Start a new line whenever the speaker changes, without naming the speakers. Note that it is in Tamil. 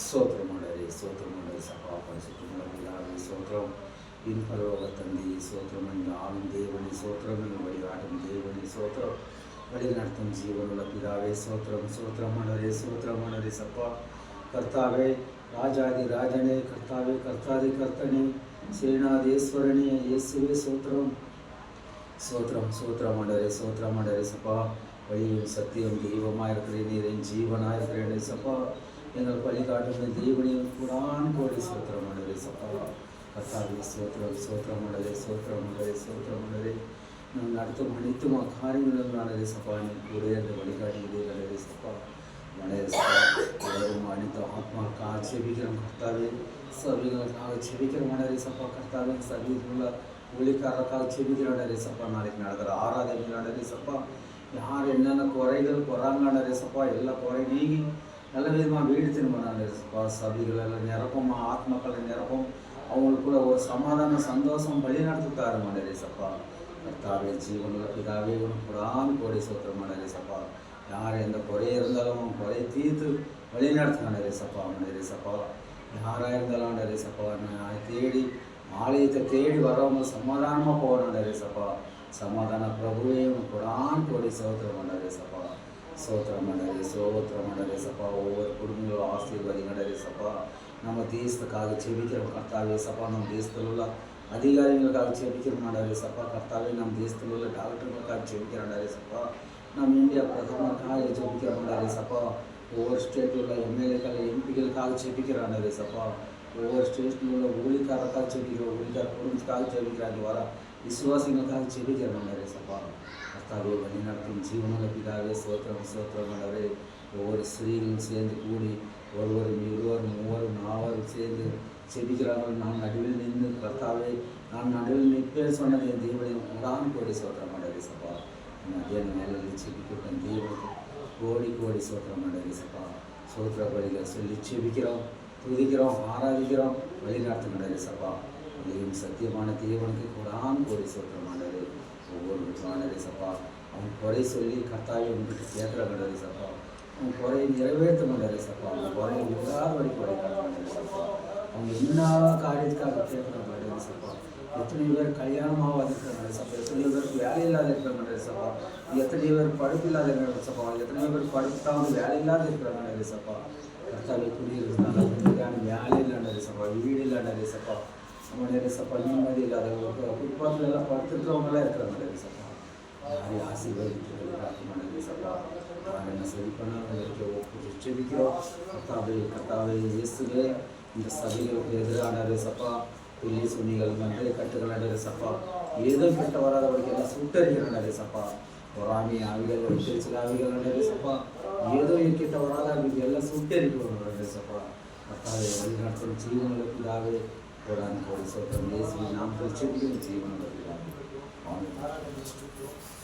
స్తోత్రముండరి స్తోత్రముండరి సభా పరిశుద్ధముల పిలావి స్తోత్రం ఇన్పరలోక తండ్రి స్తోత్రమని ఆమె దేవుని స్తోత్రమని వడి ఆటం దేవుని స్తోత్రం వడి నడతం జీవనుల పిలావే స్తోత్రం స్తోత్రముండరి సభ కర్తావే రాజాది రాజనే కర్తావే కర్తాది కర్తనే సేనాధీశ్వరణి యేసువే స్తோத்திரமுண்டரே சப்பா வழியும் சத்தியம் தெய்வமாக இருக்கிறேன் ஜீவனாக இருக்கிறேன் சப்பா எங்கள் வழிகாட்டும் தெய்வனையும் கூடான் கோடி சோத்திரமுண்டரே சப்பா கர்த்தாவே சோத்திரமுண்டரே நாம் நடத்தும் அனைத்தும் காரியங்களும் நானே சப்பா நீ கூட அந்த வழிகாட்டுகிறே சப்பா மனைய சப்பா அனைத்து ஆத்மாக்காக செபிக்கிறோம் கர்த்தாவே சபைகளுக்காக செபிக்கிறோம் மனைய சப்பா கர்த்தாவே சபைக்குள்ள ஊழிக்காரருக்காக செபிக்கிறாண்டரே சப்பா நாளைக்கு நடக்கிற ஆராதனைகளாண்டரே சப்பா யார் என்னென்ன குறைகள் குறாங்களாண்டரே சப்பா எல்லா குறை நீங்கி நல்ல விதமாக வீடு திரும்பினாண்டரே சப்பா சபைகளெல்லாம் நிரப்பம் ஆத்மாக்களை நிரப்பம் அவங்களுக்குள்ள ஒரு சமாதான சந்தோஷம் வழி நடத்துத்தாரு மாண்டரே சப்பா கர்த்தாவே ஜீவனுள்ள பிதாவே உனக்கு புறான் கோடி சோத்திரமாண்டரே சப்பா யார் எந்த குறைய இருந்தாலும் குறையை தீர்த்து வழி நடத்துனாண்டரே சப்பா மாண்டரே சப்பா யாராக இருந்தாலும் ஆண்டரே சப்பா நான் தேடி ஆலயத்தை தேடி வரவங்க சமாதானமாக போகணுண்டரே சப்பா சமாதான பிரபுவே குரான் கோடி சோத்திரமாண்டரே சப்பா சோத்திரமாண்டரே சப்பா ஒவ்வொரு குடும்பங்களும் ஆசீர்வதிங்கண்டரே சப்பா நம்ம தேசத்துக்காக செபிக்கிறோம் கர்த்தாவே சப்பா நம்ம தேசத்தில் உள்ள அதிகாரிகளுக்காக செபிக்கிறோம்னாண்டரே சப்பா கர்த்தாவே நம்ம தேசத்தில் உள்ள டாக்டர்களுக்காக செபிக்கிறாண்டரே சப்பா நம்ம இந்தியா பிரதமருக்காக செபிக்கிறோம்னாண்டரே சப்பா ஒவ்வொரு ஸ்டேட்டில் உள்ள எம்எல்ஏக்கள் எம்பிகளுக்காக செபிக்கிறாண்டரே சப்பா ஒவ்வொரு ஸ்டேஷனில் உள்ள ஊழிக்காரக்காக செபிக்கிறோம் ஊழிக்கார குடும்பத்துக்காக செபிக்கிறாங்க வர விசுவாசிகளுக்காக செபிக்கிறாண்டரே சப்பா கர்த்தாவே வழி நடத்தும் ஜீவனுள்ள பிதாவே சோத்திரமாண்டவரே ஒவ்வொரு ஸ்ரீகளும் சேர்ந்து கூடி ஒருவரும் இருவரும் மூவரும் நாவரும் சேர்ந்து செபிக்கிறார்கள் நான் நடுவில் நின்று கர்த்தாவே நான் நடுவில் நிற்பேன் சொன்னது என் தெய்வனையும் உடான் கோடி சோத்திரமாண்டரே சப்பா மதியான நேரில் செபிக்கிட்டேன் தெய்வனுக்கு கோடி சோத்திரமாண்டரே சப்பா சோத்திர பலிகள் சொல்லி செபிக்கிறோம் துதிக்கிறோம் ஆராதிக்கிறோம் வழிநடத்துகின்றே சப்பா அதையும் சத்தியமான தேவனுக்கு கூடான் கோடி சோத்திரமாண்டரே ஒவ்வொரு வீட்டுமாண்டரே சப்பா அவன் குறை சொல்லி கர்த்தாவை உங்ககிட்ட கேட்குறாங்கண்டரே சப்பா அவன் குறையை நிறைவேற்ற மாட்டாரே சப்பா அவன் குறையை விடாத வரை குறை காட்டுறாண்டரே சப்பா அவங்க என்ன காரியத்துக்காக கேட்குறாங்கண்டரே சப்பா எத்தனை பேர் கல்யாணம் ஆகாது இருக்கிறாங்க சப்பா எத்தனை பேருக்கு வேலை இல்லாத இருக்கிறாங்கண்டரே சப்பா எத்தனை பேர் படிப்பு இல்லாத இருக்கிறாங்க சப்பா எத்தனை பேர் படிப்பு தான் வேலை இல்லாத இருக்கிறாங்கண்டரே சப்பா கர்த்தாவே குடியிருந்தாங்க வேலை இல்லாண்டரே சப்பா வீடு இல்லாண்டரே சப்பா நம்மளுடைய சப்பா நிம்மதி இல்லாத குடும்பத்தில் எல்லாம் படுத்துருக்கிறவங்களாம் இருக்கிறாங்கண்டரே சப்பா யாரையும் ஆசீர்வதிக்கிறதே சப்பா நாங்கள் என்ன சரி பண்ணால் செபிக்கிறோம் கர்த்தாவே இயேசுவே இந்த சபைகளுக்கு எதிரானரே சப்பா புள்ளி சுனிகள் மண்டை கட்டுகளாண்டரே சப்பா ஏதோ கெட்ட வராத வரைக்கும் எல்லாம் சுட்டறிகிறாண்டரே சப்பா பொறாமை ஆவிகள் வைத்திருச்சல் ஆவிகள் ஆண்டரே சப்பா ஏதோ கிட்ட வராத அவங்களுக்கு எல்லாம் சுட்டறிக்கிறோம் சப்பா கர்த்தாவே வழிநாட்கள் ஜீவனுள்ள பிதாவே கோடான் கோடி சோத்திரம் இயேசுவின் நாமத்தில் செபிக்கிறோம் ஜீவனுள்ள பிதாவே ஆமென்.